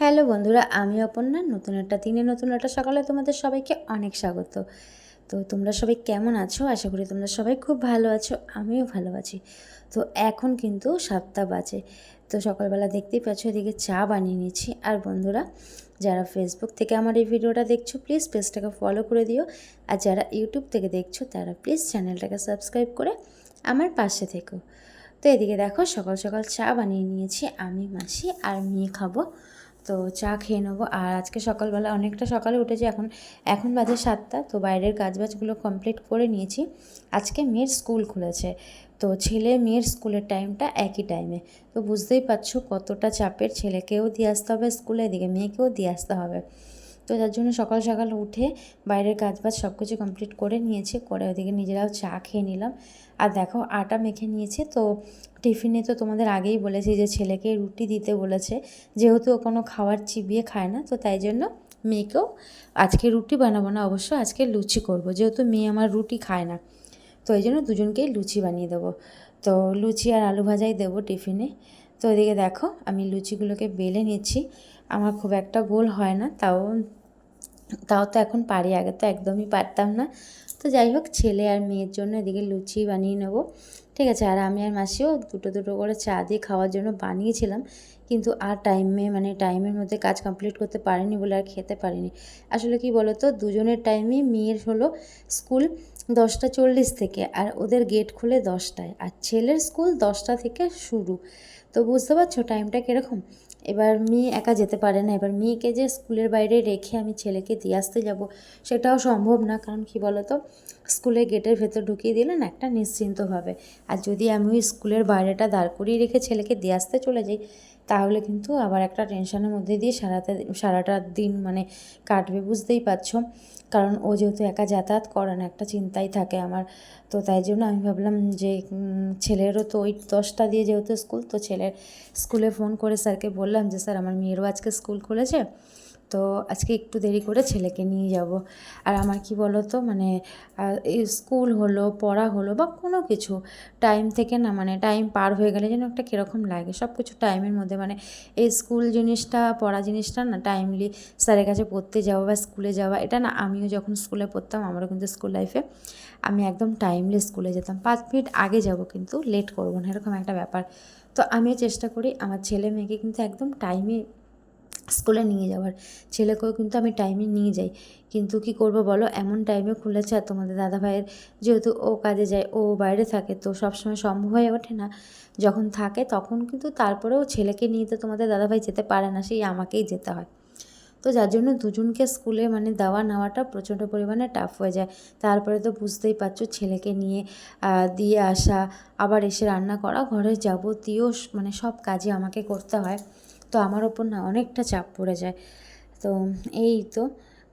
Hello বন্ধুরা, আমি অপর্ণা। নতুন একটা দিনে নতুন একটা সকালে তোমাদের সবাইকে অনেক স্বাগত। তো তোমরা সবাই কেমন আছো? আশা করি তোমরা সবাই খুব ভালো আছো, আমিও ভালো আছি। তো এখন কিন্তু 7টা বাজে। তো সকালবেলা দেখতেই পাচ্ছ এদিকে চা বানিয়ে নিয়েছি। আর বন্ধুরা, যারা ফেসবুক থেকে আমার এই ভিডিওটা দেখছো প্লিজ পেজটাকে ফলো করে দিও। আর যারা ইউটিউব থেকে দেখছো তারা প্লিজ চ্যানেলটাকে সাবস্ক্রাইব করে আমার পাশে থেকো। তো এদিকে দেখো সকাল সকাল চা বানিয়ে নিয়েছি, আমি মাসি আর মেয়ে খাবো। তো চা খেয়ে নেবো। আর আজকে সকালবেলা অনেকটা সকালে উঠেছি, এখন বাজে 7টা। তো বাইরের কাজবাজগুলো কমপ্লিট করে নিয়েছি। আজকে মেয়ের স্কুল খুলেছে, তো ছেলে মেয়ের স্কুলের টাইমটা একই টাইমে। তো বুঝতেই পারছো কতটা চাপের, ছেলেকেও দিয়ে আসতে হবে স্কুলে, এদিকে মেয়েকেও দিয়ে আসতে হবে। তো যার জন্য সকাল সকাল উঠে বাইরের কাজবাজ সব কিছু কমপ্লিট করে নিয়েছি, করে ওদিকে নিজেরাও চা খেয়ে নিলাম। আর দেখো আটা মেখে নিয়েছি। তো টিফিনে তো তোমাদের আগেই বলেছি যে ছেলেকে রুটি দিতে বলেছে, যেহেতু ও কোনো খাবার চিবিয়ে খায় না, তো তাই জন্য মেয়েকেও আজকে রুটি বানাবো না, অবশ্য আজকে লুচি করব, যেহেতু মেয়ে আমার রুটি খায় না। তো এই জন্য দুজনকেই লুচি বানিয়ে দেবো। তো লুচি আর আলু ভাজাই দেবো টিফিনে। তো এদিকে দেখো আমি লুচিগুলোকে বেলে নিচ্ছি। আমার খুব একটা গোল হয় না, তাও তাও তো এখন পারি, আগে তো একদমই পারতাম না। তো যাই হোক, ছেলে আর মেয়ের জন্য এদিকে লুচি বানিয়ে নেবো, ঠিক আছে। আর আমি আর মাসিও দুটো দুটো করে চা দিয়ে খাওয়ার জন্য বানিয়েছিলাম, কিন্তু আর টাইমের মধ্যে কাজ কমপ্লিট করতে পারিনি বলে আর খেতে পারিনি। আসলে কি বলো তো, দুজনের টাইমই, মেয়ের হলো স্কুল 10টা 40 থেকে, আর ওদের গেট খুলে 10টায়, আর ছেলের স্কুল 10টা থেকে শুরু। তো বুঝতে পারছো টাইমটা কীরকম। এবার মেয়ে একা যেতে পারে না, এবার মেয়েকে যে স্কুলের বাইরে রেখে আমি ছেলেকে দিয়ে আসতে যাব সেটাও সম্ভব না। কারণ কি বলো তো, স্কুলের গেটের ভেতর ঢুকিয়ে দিলেন একটা নিশ্চিন্তভাবে, আর যদি আমি ওই স্কুলের বাইরেটা দাঁড় করিয়ে রেখে ছেলেকে দিয়ে আসতে চলে যাই, তাহলে কিন্তু আবার একটা টেনশনের মধ্যে দিয়ে সারাটা দিন কাটবে, বুঝতেই পারছো। কারণ ও যেহেতু একা যাতায়াত করে না, একটা চিন্তাই থাকে আমার। তো তাই জন্য আমি ভাবলাম যে ছেলেরও তো ওই 10টা দিয়ে যেহেতু স্কুল, তো ছেলের স্কুলে ফোন করে স্যারকে বললাম যে স্যার আমার মেয়েরও আজকে স্কুল খুলেছে, তো আজকে একটু দেরি করে ছেলেকে নিয়ে যাব। আর আমার কি বলো তো, এই স্কুল হলো, পড়া হলো বা কোনো কিছু টাইম থেকে না, টাইম পার হয়ে গেলে যেন একটা কীরকম লাগে। সব কিছু টাইমের মধ্যে, এই স্কুল জিনিসটা, পড়া জিনিসটা না, টাইমলি স্যারের কাছে পড়তে যাওয়া বা স্কুলে যাওয়া, এটা না, আমিও যখন স্কুলে পড়তাম, আমারও কিন্তু স্কুল লাইফে আমি একদম টাইমলি স্কুলে যেতাম। 5 মিনিট আগে যাব কিন্তু লেট করবো না, এরকম একটা ব্যাপার। তো আমিও চেষ্টা করি আমার ছেলে মেয়েকে কিন্তু একদম টাইমে স্কুলে নিয়ে যাওয়ার। ছেলেকেও কিন্তু আমি টাইমে নিয়ে যাই, কিন্তু কি করব বলো, এমন টাইমে খুলেছে। আর তোমাদের দাদাভাইয়ের যেহেতু ও কাজে যায়, ও বাইরে থাকে, তো সবসময় সম্ভব হয়ে ওঠে না। যখন থাকে তখন কিন্তু তারপরেও ছেলেকে নিয়ে তো তোমাদের দাদাভাই যেতে পারে না, সেই আমাকেই যেতে হয়। তো যার জন্য দুজনকে স্কুলে দেওয়া নেওয়াটা প্রচণ্ড পরিমাণে টাফ হয়ে যায়। তারপরে তো বুঝতেই পারছো, ছেলেকে নিয়ে দিয়ে আসা, আবার এসে রান্না করা, ঘরের যাবতীয় সব কাজই আমাকে করতে হয়। তো আমার ওপর না অনেকটা চাপ পড়ে যায়। তো এই তো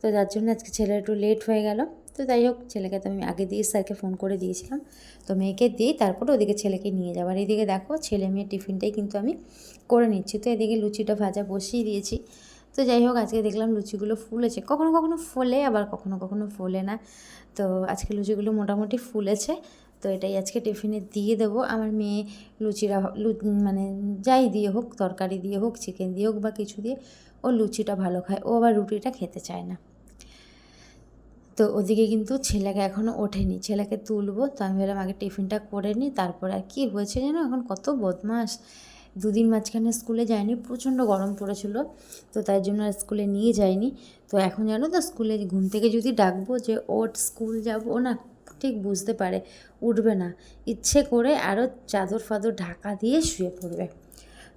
তো যার জন্য আজকে ছেলে একটু লেট হয়ে গেল। তো যাই হোক, ছেলেকে তো আমি আগে দিয়ে স্যারকে ফোন করে দিয়েছিলাম, তো মেয়েকে দিই তারপরে ওদিকে ছেলেকে নিয়ে যাবার। এদিকে দেখো ছেলে মেয়ের টিফিনটাই কিন্তু আমি করে নিচ্ছি। তো এদিকে লুচিটা ভাজা বসিয়ে দিয়েছি। তো যাই হোক, আজকে দেখলাম লুচিগুলো ফুলেছে, কখনো কখনো ফোলে, আবার কখনো কখনো ফোলে না। তো আজকে লুচিগুলো মোটামুটি ফুলেছে। তো এটাই আজকে টিফিনে দিয়ে দেবো। আমার মেয়ে লুচিরা মানে যাই দিয়ে হোক, তরকারি দিয়ে হোক, চিকেন দিয়ে হোক বা কিছু দিয়ে, ও লুচিটা ভালো খায়, ও আবার রুটিটা খেতে চায় না। তো ওদিকে কিন্তু ছেলেকে এখনও ওঠেনি, ছেলেকে তুলবো। তো আমি ভাবলাম আগে টিফিনটা করে নিই, তারপর। আর কি হয়েছে জানো, এখন কত বদমাস, দুদিন মাঝখানে স্কুলে যায়নি, প্রচণ্ড গরম পড়েছিল, তো তাই জন্য আর স্কুলে নিয়ে যায়নি। তো এখন জানো তো, স্কুলে ঘুম থেকে যদি ডাকবো যে ওঠ স্কুল যাব, ও না ঠিক বুঝতে পারে, উঠবে না, ইচ্ছে করে আরও চাদর ফাদর ঢাকা দিয়ে শুয়ে পড়বে।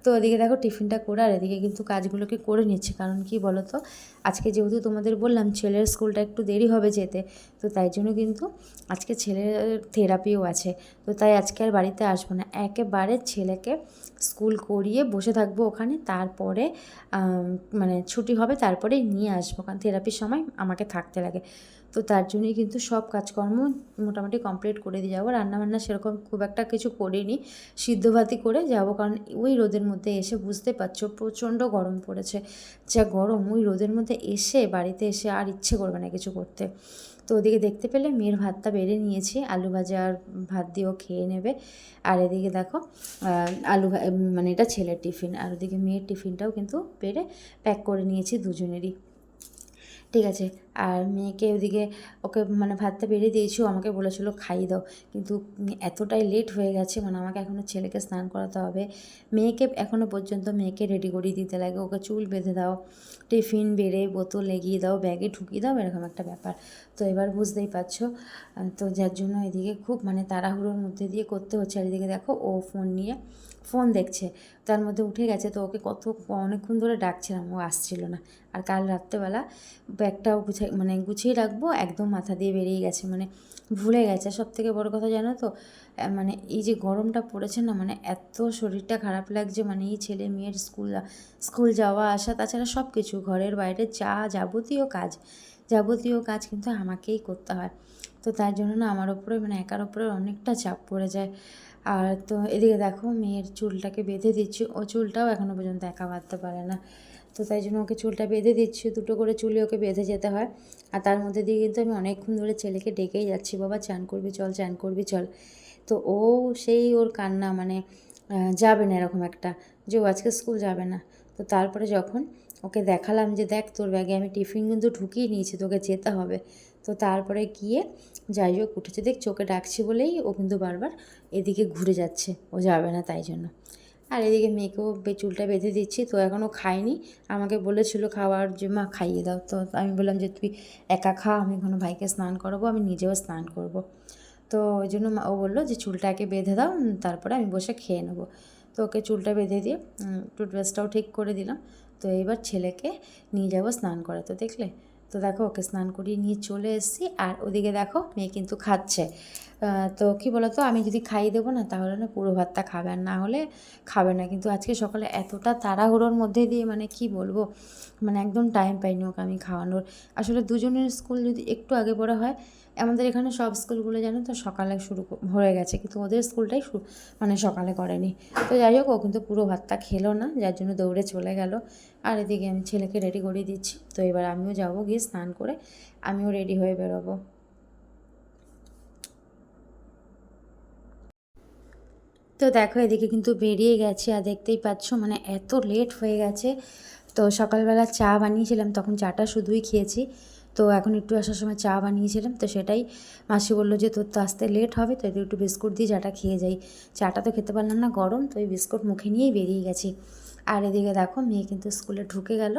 তো ওদিকে দেখো টিফিনটা করে, আর এদিকে কিন্তু কাজগুলোকে করে নিচ্ছে। কারণ কি বলো তো, আজকে যেহেতু তোমাদের বললাম ছেলের স্কুলটা একটু দেরি হবে যেতে, তো তাই জন্য কিন্তু আজকে ছেলের থেরাপিও আছে। তো তাই আজকে আর বাড়িতে আসবো না, একেবারে ছেলেকে স্কুল করিয়ে বসে থাকবো ওখানে, তারপরে ছুটি হবে তারপরেই নিয়ে আসবো, কারণ থেরাপির সময় আমাকে থাকতে লাগে। তো তার জন্যই কিন্তু সব কাজকর্ম মোটামুটি কমপ্লিট করে দিয়ে যাবো। রান্নাবান্না সেরকম খুব একটা কিছু করিনি, সিদ্ধ ভাতই করে যাব, কারণ ওই রোদের মধ্যে এসে বুঝতে পারছো প্রচণ্ড গরম পড়েছে। যা গরম, ওই রোদের মধ্যে এসে বাড়িতে এসে আর ইচ্ছে করবে না কিছু করতে। তো ওদিকে দেখতে পেলে মেয়ের ভাতটা বেড়ে নিয়েছি, আলু ভাজা আর ভাত দিয়েও খেয়ে নেবে। আর এদিকে দেখো মানে এটা ছেলের টিফিন, আর ওদিকে মেয়ের টিফিনটাও কিন্তু বেড়ে প্যাক করে নিয়েছি দুজনেরই। ঠিক আছে। আর মেয়েকে ওদিকে ওকে মানে ভাতটা বেড়ে দিয়েছি, ও আমাকে বলেছিল খাইয়ে দাও, কিন্তু এতটাই লেট হয়ে গেছে, মানে আমাকে এখনও ছেলেকে স্নান করাতে হবে, মেয়েকে এখনও পর্যন্ত মেয়েকে রেডি করিয়ে দিতে লাগে, ওকে চুল বেঁধে দাও, টিফিন বেড়ে বোতল এগিয়ে দাও, ব্যাগে ঢুকিয়ে দাও, এরকম একটা ব্যাপার। তো এবার বুঝতেই পারছো, তো যার জন্য এদিকে খুব মানে তাড়াহুড়োর মধ্যে দিয়ে করতে হচ্ছে। আর এদিকে দেখো ও ফোন দেখছে, তার মধ্যে উঠে গেছে, তো ওকে অনেকক্ষণ ধরে ডাকছিলাম, ও আসছিল না। আর কাল রাত্রেবেলা ব্যাগটাও গুছিয়ে রাখবো, একদম মাথা দিয়ে বেরিয়ে গেছে, মানে ভুলে গেছে। সব থেকে বড়ো কথা জানো তো, মানে এই যে গরমটা পড়েছে না, মানে এত শরীরটা খারাপ লাগছে, মানে এই ছেলে মেয়ের স্কুল যাওয়া আসা, তাছাড়া সব কিছু ঘরের বাইরে যাবতীয় কাজ কিন্তু আমাকেই করতে হয়। তো তার জন্য না আমার ওপরে মানে একার ওপরে অনেকটা চাপ পড়ে যায়। আর তো এদিকে দেখো মেয়ের চুলটাকে বেঁধে দিচ্ছি, ও চুলটাও এখনও পর্যন্ত একা বাঁধতে পারে না। তো তাই জন্য ওকে চুলটা বেঁধে দিচ্ছি, দুটো করে চুলে ওকে বেঁধে যেতে হয়। আর তার মধ্যে দিয়ে কিন্তু আমি অনেকক্ষণ ধরে ছেলেকে ডেকেই যাচ্ছি, বাবা চান করবি চল। তো ও সেই ওর কান্না, মানে যাবে না এরকম একটা, যে ও আজকে স্কুল যাবে না। তো তারপরে যখন ওকে দেখালাম যে দেখ তোর ব্যাগে আমি টিফিন কিন্তু ঢুকিয়ে নিয়েছি, তোকে যেতে হবে, তো তারপরে গিয়ে যাই হোক উঠেছে, দেখ চোখে ডাকছি বলেই ও কিন্তু বারবার এদিকে ঘুরে যাচ্ছে, ও যাবে না তাই জন্য। আর এদিকে মেয়েকেও চুলটা বেঁধে দিচ্ছি, তো এখনও খায়নি, আমাকে বলেছিল খাওয়ার যে মা খাইয়ে দাও, তো আমি বললাম যে তুই একা খা, আমি এখনও ভাইকে স্নান করাবো, আমি নিজেও স্নান করব। তো ওই জন্য ও বললো যে চুলটাকে বেঁধে দাও, তারপরে আমি বসে খেয়ে নেবো। তো ওকে চুলটা বেঁধে দিয়ে টুথব্রাশটাও ঠিক করে দিলাম। তো এবার ছেলেকে নিয়ে যাবো স্নান করাতে, দেখলে তো দেখো ওকে স্নান করিয়ে নিয়ে চলে এসেছি। আর ওদিকে দেখো মেয়ে কিন্তু খাচ্ছে। তো কী বলো তো, আমি যদি খাইয়ে দেবো না তাহলে না পুরো ভাতটা খাবে, আর না হলে খাবে না। কিন্তু আজকে সকালে এতটা তাড়াহুড়োর মধ্যে দিয়ে মানে কি বলবো, মানে একদম টাইম পাইনি ওকে আমি খাওয়ানোর। আসলে দুজনের স্কুল যদি একটু আগে পড়া হয়, আমাদের এখানে সব স্কুলগুলো জানো তো সকালে হয়ে গেছে, কিন্তু ওদের স্কুলটাই মানে সকালে করেনি। তো যাই হোক ও কিন্তু পুরো ভাতটা খেলো না, যার জন্য দৌড়ে চলে গেল। আর এদিকে আমি ছেলেকে রেডি করিয়ে দিচ্ছি। তো এবার আমিও যাবো, গিয়ে স্নান করে আমিও রেডি হয়ে বেরোবো। তো দেখো এদিকে কিন্তু বেরিয়ে গেছে, আর দেখতেই পাচ্ছ মানে এত লেট হয়ে গেছে। তো সকালবেলা চা বানিয়েছিলাম, তখন চাটা শুধুই খেয়েছি। তো এখন একটু আসার সময় চা বানিয়েছিলাম, তো সেটাই মাসি বললো যে তোর তো আসতে লেট হবে, তো একটু বিস্কুট দিয়ে চাটা খেয়ে যাই। চাটা তো খেতে পারলাম না, গরম, তো ওই বিস্কুট মুখে নিয়েই বেরিয়ে গেছি। আর এদিকে দেখো মেয়ে কিন্তু স্কুলে ঢুকে গেল,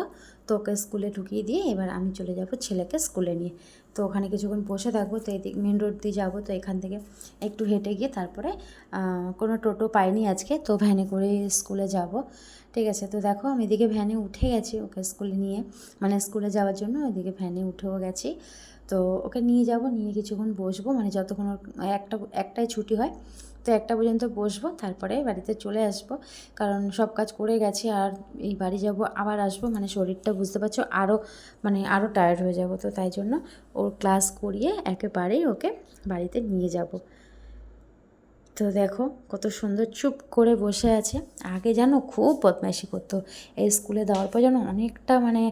তো ওকে স্কুলে ঢুকিয়ে দিয়ে এবার আমি চলে যাব ছেলেকে স্কুলে নিয়ে। তো ওখানে কিছুক্ষণ বসে থাকবো, তো এদিক মেন রোড দিয়ে যাবো, তো এখান থেকে একটু হেঁটে গিয়ে তারপরে কোনো টোটো পাইনি আজকে, তো ভ্যানে করে স্কুলে যাব। ঠিক আছে। তো দেখো আমি এদিকে ভ্যানে উঠে গেছি ওকে স্কুলে নিয়ে, মানে স্কুলে যাওয়ার জন্য ওইদিকে ভ্যানে উঠেও গেছি। তো ওকে নিয়ে যাব, নিয়ে কিছুক্ষণ বসবো, মানে যতক্ষণ ওর একটাই ছুটি হয়, তো 1টা পর্যন্ত বসবো, তারপরে বাড়িতে চলে আসবো। কারণ সব কাজ করে গেছি, আর এই বাড়ি যাব আবার আসবো, মানে শরীরটা বুঝতে পারছো আরও টায়ার্ড হয়ে যাব। তো তাই জন্য ওর ক্লাস করিয়ে একেবারেই ওকে বাড়িতে নিয়ে যাব। তো দেখো কত সুন্দর চুপ করে বসে আছে। আগে যেন খুব বদমাইশি করতো, এই স্কুলে দেওয়ার পর যেন অনেকটা মানে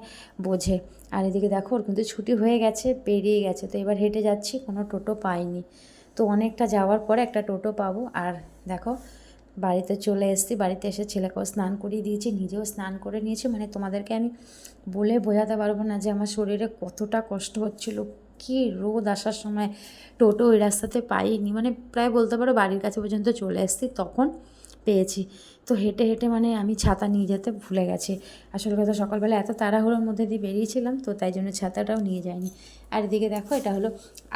বোঝে। আর এদিকে দেখো ওর কিন্তু ছুটি হয়ে গেছে, বেরিয়ে গেছে। তো এবার হেঁটে যাচ্ছি, কোনো টোটো পাইনি, তো অনেকটা যাওয়ার পরে একটা টোটো পাবো। আর দেখো বাড়িতে চলে এসেছি, বাড়িতে এসে ছেলেকেও স্নান করিয়ে দিয়েছি, নিজেও স্নান করে নিয়েছি। মানে তোমাদেরকে আমি বলে বোঝাতে পারবো না যে আমার শরীরে কতটা কষ্ট হচ্ছিল। কি রোদ আসার সময় টোটো ওই রাস্তাতে পাইনি, মানে প্রায় বলতে পারো বাড়ির কাছে পর্যন্ত চলে এসেছি, তখন পেয়েছি। তো হেঁটে হেঁটে মানে আমি ছাতা নিয়ে যেতে ভুলে গেছি। আসলে কথা সকালবেলা এত তাড়াহুড়োর মধ্যে দিয়ে বেরিয়েছিলাম, তো তাই জন্য ছাতাটাও নিয়ে যাইনি। আর এদিকে দেখো এটা হলো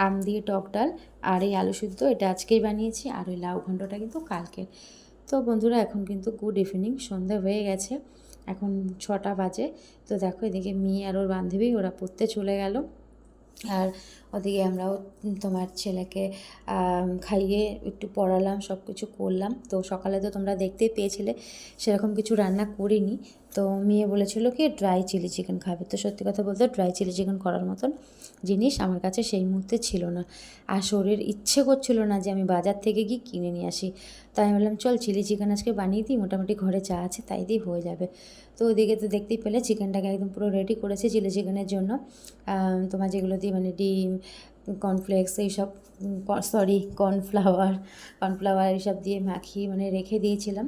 আম দিয়ে টক ডাল, আর এই আলু সিদ্ধ এটা আজকেই বানিয়েছি, আর ওই লাউ ঘণ্টটা কিন্তু কালকে। তো বন্ধুরা এখন কিন্তু গুড ইভিনিং, সন্ধ্যা হয়ে গেছে, এখন 6টা বাজে। তো দেখো এদিকে মেয়ে আর ওর বান্ধবী ওরা পড়তে চলে গেল, আর ওদিকে আমরাও তোমার ছেলেকে খাইয়ে একটু পড়ালাম, সব কিছু করলাম। তো সকালে তো তোমরা দেখতেই পেয়েছিলে সেরকম কিছু রান্না করিনি, তো মেয়ে বলেছিল কি ড্রাই চিলি চিকেন খাবে, তো সত্যি কথা বলতে ড্রাই চিলি চিকেন করার মতন জিনিস আমার কাছে সেই মুহূর্তে ছিল না, আর শরীর ইচ্ছে করছিল না যে আমি বাজার থেকে গিয়ে কিনে নিয়ে আসি। তাই আমি বললাম চল চিলি চিকেন আজকে বানিয়ে দিই, মোটামুটি ঘরে যা আছে তাই দিয়ে হয়ে যাবে। তো ওদিকে তো দেখতেই পেলে চিকেনটাকে একদম পুরো রেডি করেছি চিলি চিকেনের জন্য। তোমার যেগুলো দিয়ে মানে ডিম, কর্নফ্লেক্স এইসব, সরি কর্নফ্লাওয়ার এইসব দিয়ে মাখিয়ে মানে রেখে দিয়েছিলাম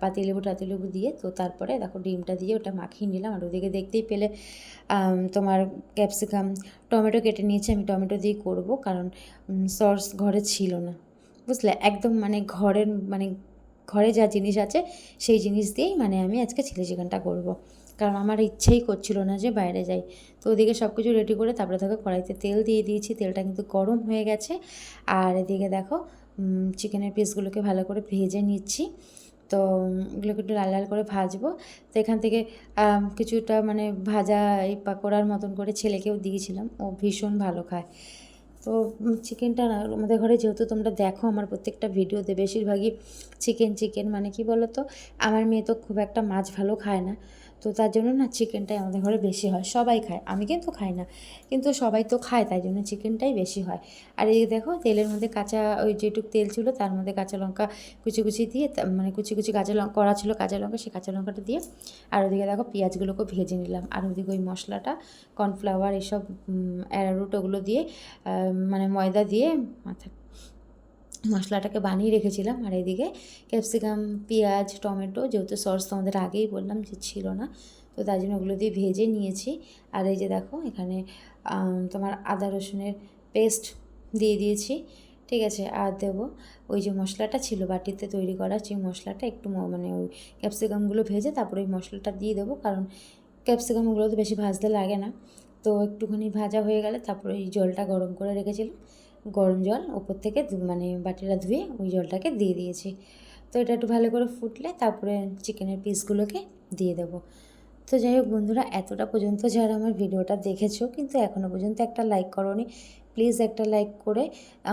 পাতিলেবু টাতিলেবু দিয়ে। তো তারপরে দেখো ডিমটা দিয়ে ওটা মাখিয়ে নিলাম। আর ওদিকে দেখতেই পেলে তোমার ক্যাপসিকাম টমেটো কেটে নিয়েছি, আমি টমেটো দিয়ে করব, কারণ সস ঘরে ছিল না, বুঝলে, একদম মানে ঘরে যা জিনিস আছে সেই জিনিস দিয়েই মানে আমি আজকে চিলি চিকেনটা করব, কারণ আমার ইচ্ছেই করছিল না যে বাইরে যাই। তো ওদিকে সব কিছু রেডি করে তারপরে দেখো কড়াইতে তেল দিয়ে দিয়েছি, তেলটা কিন্তু গরম হয়ে গেছে। আর এদিকে দেখো চিকেনের পিসগুলোকে ভালো করে ভেজে নিচ্ছি। তো এগুলোকে একটু লাল লাল করে ভাজবো। তো এখান থেকে কিছুটা মানে ভাজা এই পাকোড়ার মতন করে ছেলেকেও দিয়েছিলাম, ও ভীষণ ভালো খায়। তো চিকেনটা না আমাদের ঘরে যেহেতু তোমরা দেখো আমার প্রত্যেকটা ভিডিওতে বেশিরভাগই চিকেন মানে কি বলো তো, আমার মেয়ে তো খুব একটা মাছ ভালো খায় না, তো তার জন্য না চিকেনটাই আমাদের ঘরে বেশি হয়। সবাই খায়, আমি কিন্তু খাই না, কিন্তু সবাই তো খায়, তাই জন্য চিকেনটাই বেশি হয়। আর এই দেখো তেলের মধ্যে কাঁচা ওই যেটুকু তেল ছিল তার মধ্যে কাঁচা লঙ্কা কুচি কুচি দিয়ে মানে কুচি কুচি কাঁচা লঙ্কা করা ছিল, কাঁচা লঙ্কা, সেই কাঁচা লঙ্কাটা দিয়ে আর ওদিকে দেখো পেঁয়াজগুলোকে ভেজে নিলাম। আর ওদিকে ওই মশলাটা কর্নফ্লাওয়ার এসব অ্যারারুট ওগুলো দিয়ে মানে ময়দা দিয়ে মশলাটাকে বানিয়ে রেখেছিলাম। আর এদিকে ক্যাপসিকাম, পেঁয়াজ, টমেটো, যেহেতু সস তোমাদের আগেই বললাম যে ছিল না, তো তাই জন্য ওগুলো দিয়ে ভেজে নিয়েছি। আর এই যে দেখো এখানে তোমার আদা রসুনের পেস্ট দিয়ে দিয়েছি, ঠিক আছে। আর দেবো ওই যে মশলাটা ছিল বাটিতে তৈরি করা, সেই মশলাটা একটু মানে ওই ক্যাপসিকামগুলো ভেজে তারপরে ওই মশলাটা দিয়ে দেবো, কারণ ক্যাপসিকামগুলো তো বেশি ভাজতে লাগে না। তো একটুখানি ভাজা হয়ে গেলে তারপরে এই জলটা গরম করে রেখেছিলাম, গরম জল ওপর থেকে মানে বাটিটা ধুয়ে ওই জলটাকে দিয়ে দিয়েছি। তো এটা একটু ভালো করে ফুটলে তারপরে চিকেনের পিসগুলোকে দিয়ে দেবো। তো যাই হোক বন্ধুরা, এতটা পর্যন্ত যারা আমার ভিডিওটা দেখেছো কিন্তু এখনও পর্যন্ত একটা লাইক করোনি, প্লিজ একটা লাইক করে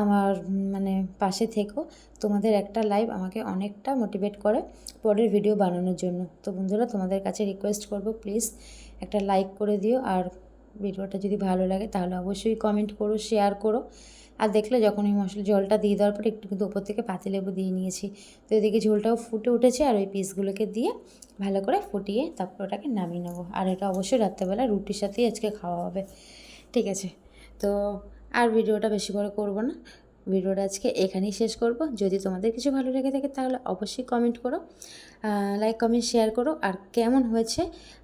আমার মানে পাশে থেকো। তোমাদের একটা লাইক আমাকে অনেকটা মোটিভেট করে পরের ভিডিও বানানোর জন্য। তো বন্ধুরা তোমাদের কাছে রিকোয়েস্ট করব, প্লিজ একটা লাইক করে দিও। আর ভিডিওটা যদি ভালো লাগে তাহলে অবশ্যই কমেন্ট করো, শেয়ার করো। আর দেখলে যখন ওই জলটা দিয়ে দেওয়ার পরে একটু কিন্তু ওপর থেকে পাতিলেবু দিয়ে নিয়েছি। তো এদিকে ঝোলটাও ফুটে উঠেছে, আর ওই পিসগুলোকে দিয়ে ভালো করে ফুটিয়ে তারপর ওটাকে নামিয়ে নেবো। আর এটা অবশ্যই রাত্রেবেলা রুটির সাথেই আজকে খাওয়া হবে, ঠিক আছে। তো আর ভিডিওটা বেশি বড় করব না, ভিডিওটা আজকে এখানেই শেষ করব। যদি তোমাদের কিছু ভালো লেগে থাকে তাহলে অবশ্যই কমেন্ট করো, লাইক কমেন্ট শেয়ার করো। আর কেমন হয়েছে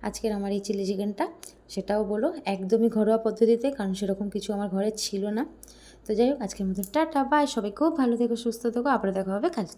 আজকের আমার এই চিলি চিকেনটা সেটাও বলো, একদমই ঘরোয়া পদ্ধতিতে, কারণ সেরকম কিছু আমার ঘরে ছিল না। তো যাই হোক আজকের মতো টাটা বাই, সবাই খুব ভালো থেকো, সুস্থ থেকো, আবার দেখা হবে কালকে।